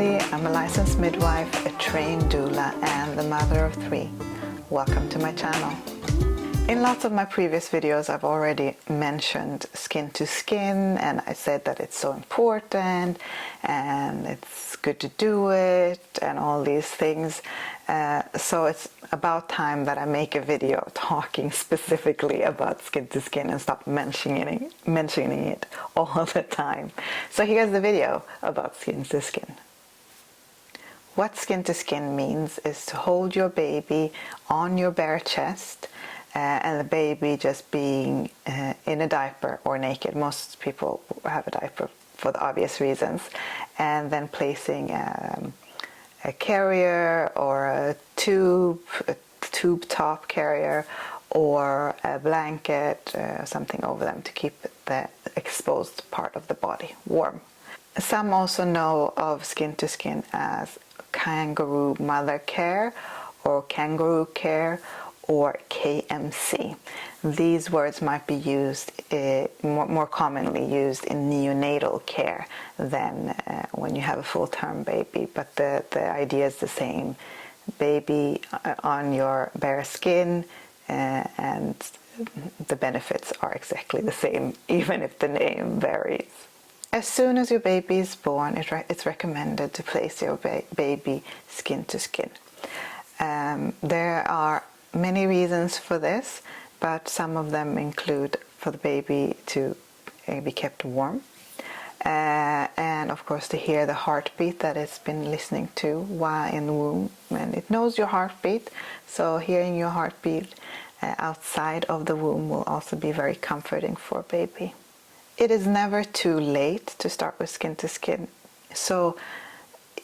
Nandi. I'm a licensed midwife, a trained doula, and the mother of 3. Welcome to my channel. In lots of my previous videos, I've already mentioned skin to skin, and I said that it's so important and it's good to do it and all these things. So it's about time that I make a video talking specifically about skin to skin and stop mentioning it all the time. So here's the video about skin to skin. What skin to skin means is to hold your baby on your bare chest, and the baby just being in a diaper or naked. Most people have a diaper for the obvious reasons, and then placing a carrier or a tube top carrier or a blanket, something over them to keep the exposed part of the body warm. Some also know of skin to skin as kangaroo mother care or kangaroo care or KMC. These words might be used more commonly used in neonatal care than when you have a full-term baby, but the idea is the same. Baby on your bare skin, and the benefits are exactly the same, even if the name varies. As soon as your baby is born, it's recommended to place your baby skin to skin. There are many reasons for this, but some of them include for the baby to be kept warm, and of course to hear the heartbeat that it's been listening to while in the womb, and it knows your heartbeat, so hearing your heartbeat outside of the womb will also be very comforting for a baby. It is never too late to start with skin to skin, so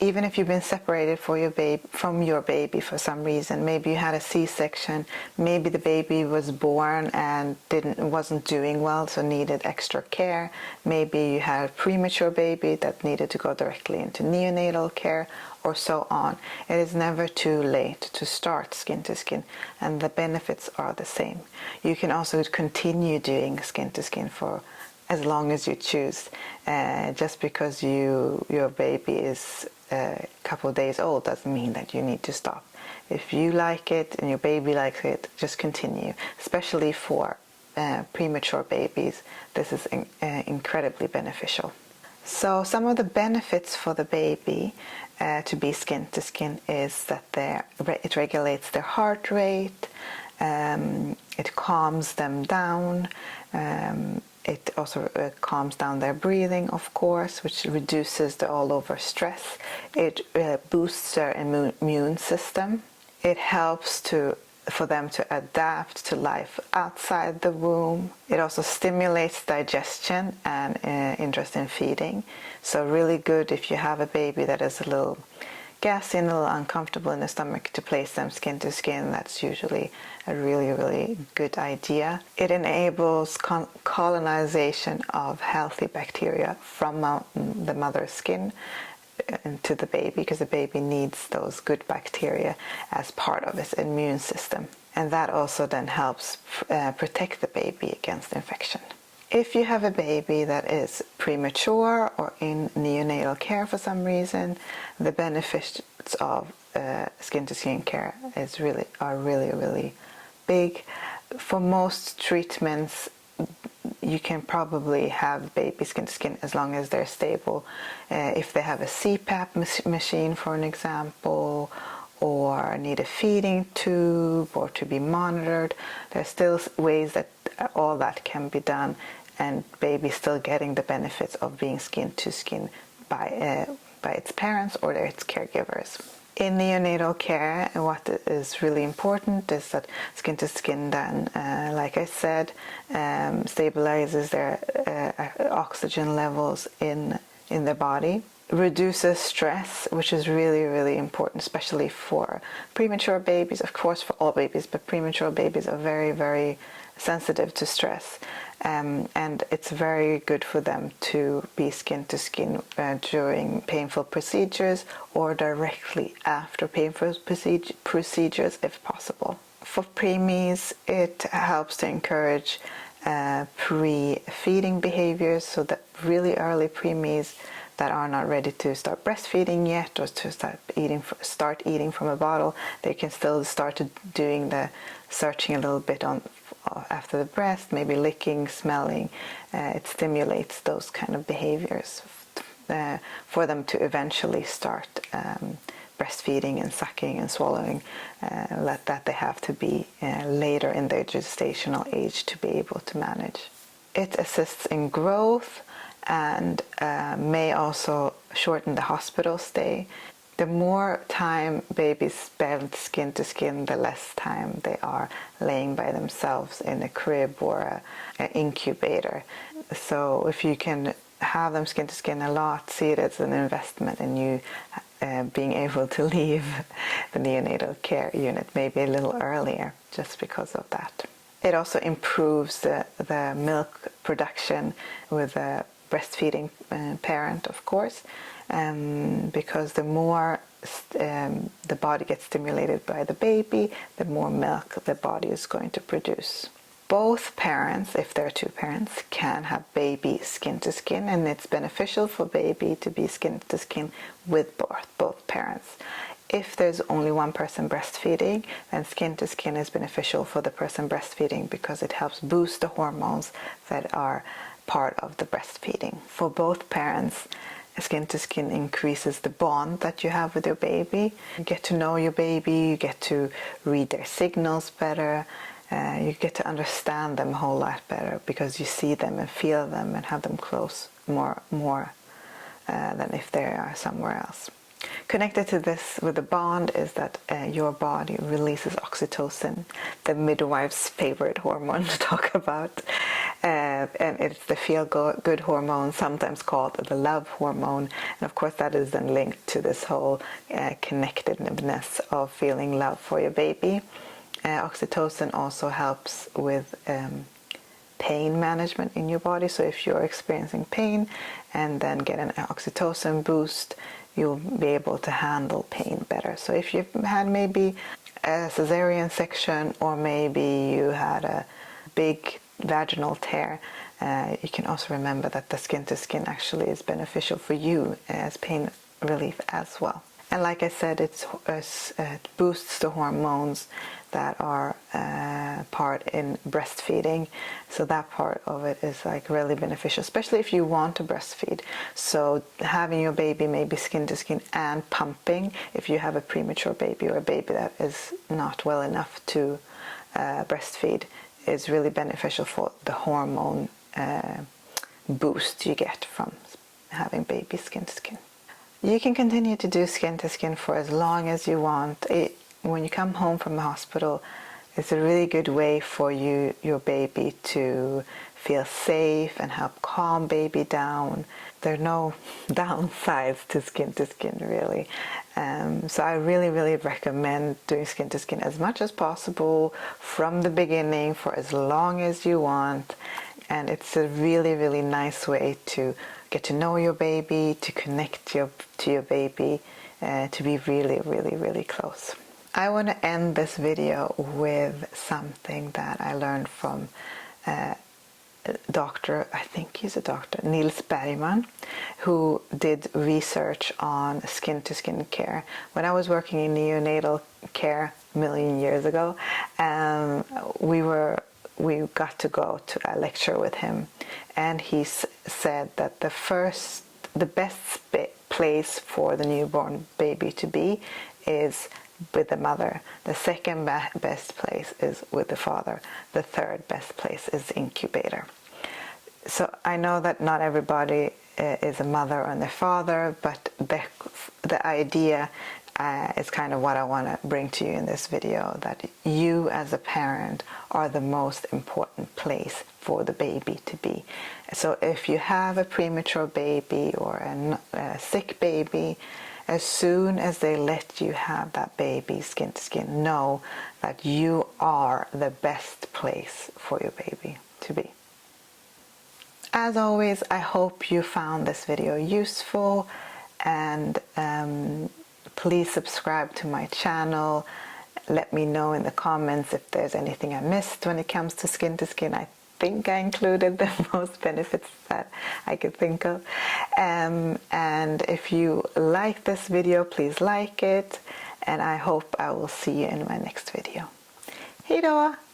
even if you've been separated from your baby for some reason, maybe you had a C-section, maybe the baby was born and wasn't doing well, so needed extra care, maybe you had a premature baby that needed to go directly into neonatal care, or so on. It is never too late to start skin to skin, and the benefits are the same. You can also continue doing skin to skin for as long as you choose. Just because your baby is a couple of days old doesn't mean that you need to stop. If you like it and your baby likes it, just continue. Especially for premature babies, this is incredibly beneficial. So some of the benefits for the baby to be skin to skin is that it regulates their heart rate, it calms them down, it also calms down their breathing, of course, which reduces the all-over stress. It boosts their immune system. It helps for them to adapt to life outside the womb. It also stimulates digestion and interest in feeding. So really good if you have a baby that is a little gassy and a little uncomfortable in the stomach, to place them skin to skin. That's usually a really, really good idea. It enables colonization of healthy bacteria from the mother's skin into the baby, because the baby needs those good bacteria as part of its immune system, and that also then helps protect the baby against infection. If you have a baby that is premature or in neonatal care for some reason, the benefits of skin to skin care are really big. For most treatments, you can probably have baby skin to skin as long as they're stable. If they have a CPAP machine, for an example, or need a feeding tube or to be monitored, there's still ways that all that can be done, and baby still getting the benefits of being skin to skin by its parents or its caregivers. In neonatal care, what is really important is that skin to skin then, like I said, stabilizes their oxygen levels in their body, reduces stress, which is really important, especially for premature babies. Of course, for all babies, but premature babies are very sensitive to stress, and it's very good for them to be skin to skin during painful procedures or directly after painful procedures if possible. For preemies, it helps to encourage pre-feeding behaviors, so that really early preemies that are not ready to start breastfeeding yet, or to start eating from a bottle, they can still start doing the searching a little bit on after the breast, maybe licking, smelling. It stimulates those kind of behaviors for them to eventually start breastfeeding and sucking and swallowing. That they have to be later in their gestational age to be able to manage. It assists in growth and may also shorten the hospital stay. The more time babies spend skin to skin, the less time they are laying by themselves in a crib or an incubator. So if you can have them skin to skin a lot, see it as an investment in you being able to leave the neonatal care unit maybe a little earlier, just because of that. It also improves the milk production with a breastfeeding parent, of course, because the more the body gets stimulated by the baby, the more milk the body is going to produce. Both parents, if there are two parents, can have baby skin to skin, and it's beneficial for baby to be skin to skin with both parents. If there's only one person breastfeeding, then skin to skin is beneficial for the person breastfeeding because it helps boost the hormones that are part of the breastfeeding. For both parents, skin to skin increases the bond that you have with your baby. You get to know your baby, you get to read their signals better, you get to understand them a whole lot better because you see them and feel them and have them close more than if they are somewhere else. Connected to this with the bond is that your body releases oxytocin, the midwife's favorite hormone to talk about. And it's the feel-good hormone, sometimes called the love hormone. And of course that is then linked to this whole connectedness of feeling love for your baby. Oxytocin also helps with pain management in your body. So if you're experiencing pain and then get an oxytocin boost, you'll be able to handle pain better. So if you've had maybe a cesarean section, or maybe you had a big vaginal tear, you can also remember that the skin to skin actually is beneficial for you as pain relief as well. And like I said, it boosts the hormones that are part in breastfeeding. So that part of it is like really beneficial, especially if you want to breastfeed. So having your baby maybe skin to skin and pumping, if you have a premature baby or a baby that is not well enough to breastfeed, is really beneficial for the hormone boost you get from having baby skin to skin. You can continue to do skin to skin for as long as you want. When you come home from the hospital, it's a really good way for your baby to feel safe and help calm baby down. There are no downsides to skin really. So I really recommend doing skin to skin as much as possible from the beginning for as long as you want. And it's a really nice way to get to know your baby, to connect to your baby, to be really close. I want to end this video with something that I learned from doctor, I think he's a doctor, Niels Bergman, who did research on skin to skin care. When I was working in neonatal care a million years ago, we got to go to a lecture with him, and he said that the best place for the newborn baby to be is with the mother. The second best place is with the father. The third best place is the incubator. So I know that not everybody is a mother and their father, but the idea is kind of what I want to bring to you in this video, that you as a parent are the most important place for the baby to be. So if you have a premature baby or a sick baby, as soon as they let you have that baby skin to skin, know that you are the best place for your baby to be. As always, I hope you found this video useful, and please subscribe to my channel. Let me know in the comments if there's anything I missed when it comes to skin. I think I included the most benefits that I could think of. And if you like this video, please like it, and I hope I will see you in my next video. Hej då!